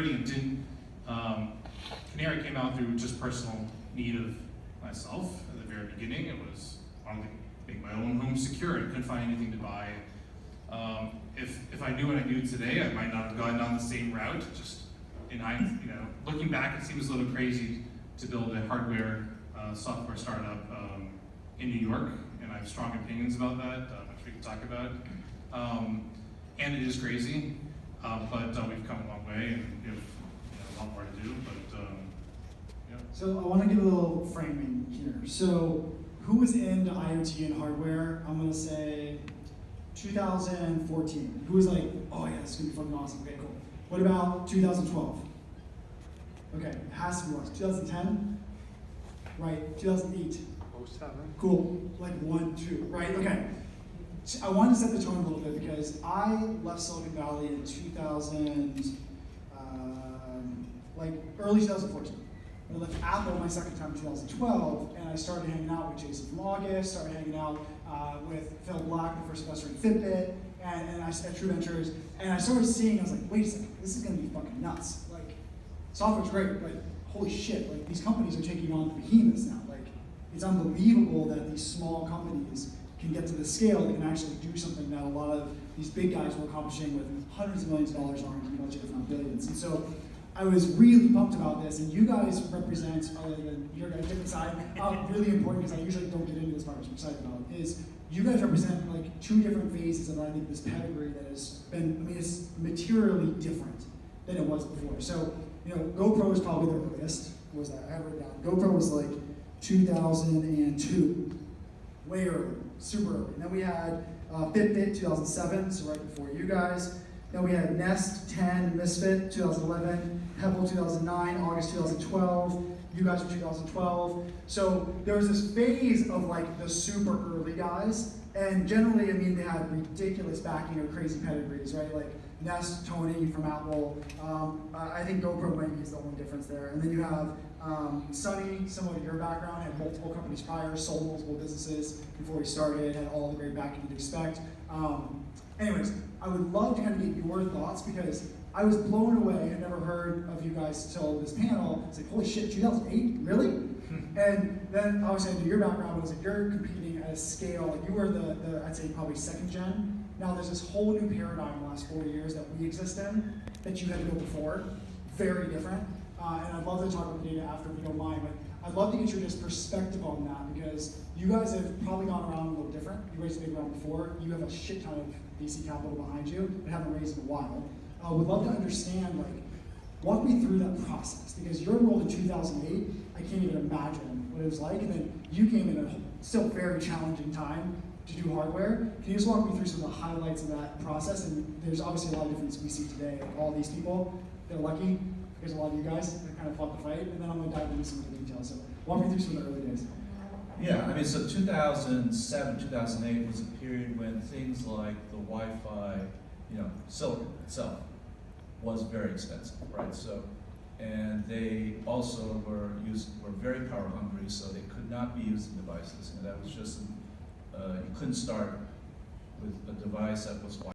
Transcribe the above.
hurting and didn't. Canary came out through just personal need of myself at the very beginning. It was wanting to make my own home secure and couldn't find anything to buy. If I knew what I knew today, I might not have gone down the same route. Just looking back, it seems a little crazy to build a hardware software startup in New York, and I have strong opinions about that, which we can talk about. And it is crazy, but we've come a long way, and we have a lot more to do. But yeah. So I want to give a little framing here. So who was into IoT and hardware? I'm going to say 2014. Who was like, oh yeah, this is going to be fucking awesome. Okay, cool. What about 2012? Okay, it has to be worse. 2010? Right, 2008. 07. Cool, like 1, 2, right? Okay. I wanted to set the tone a little bit because I left Silicon Valley in 2000, like early 2014. I left Apple my second time in 2012, and I started hanging out with Jason from August, started hanging out with Phil Black, the first investor in Fitbit, and I at True Ventures, and I started seeing, I was like, wait a second, this is gonna be fucking nuts. Like, software's great, but holy shit, like these companies are taking on the behemoths now. Like, it's unbelievable that these small companies can get to the scale that can actually do something that a lot of these big guys were accomplishing with hundreds of millions of dollars on R&D budget, if not billions. And so I was really pumped about this, and you guys represent, other than you're on a different side, really important because I usually don't get into this part, which I'm excited about, is you guys represent like two different phases of, I think, this pedigree that has been, I mean, it's materially different than it was before. So, GoPro was probably the earliest. What was that? I have it down. GoPro was like 2002, way early, super early. And then we had Fitbit 2007, so right before you guys. Then we had Nest 10, Misfit 2011, Pebble 2009, August 2012. You guys were 2012. So there was this phase of like the super early guys, and generally, I mean, they had ridiculous backing or crazy pedigrees, right? Like Nest, Tony from Apple. I think GoPro maybe is the only difference there. And then you have Sonny, similar to your background, had multiple companies prior, sold multiple businesses before he started, had all the great backing you'd expect. Anyways, I would love to kind of get your thoughts because I was blown away. I never heard of you guys till this panel. It's like, holy shit, 2008, really? And then obviously I knew your background, but I was like, you're competing at a scale, like you were the I'd say probably second gen. Now there's this whole new paradigm in the last 4 years that we exist in that you had to go before, very different. And I'd love to talk about the data after if you don't mind, but I'd love to get your just perspective on that because you guys have probably gone around a little different. You raised a big round before. You have a shit ton of VC capital behind you, but haven't raised in a while. Would love to understand, like, walk me through that process because you're enrolled in 2008. I can't even imagine what it was like. And then you came in a still very challenging time to do hardware. Can you just walk me through some of the highlights of that process? And there's obviously a lot of difference we see today. Like all these people, they're lucky. There's a lot of you guys that kind of fought the fight. And then I'm going to dive into some of the details. So walk me through some of the early days. Yeah, I mean, so 2007, 2008 was a period when things like the Wi-Fi, silicon itself was very expensive, right? So, and they also were very power hungry, so they could not be used in devices, and that was just, you couldn't start with a device that was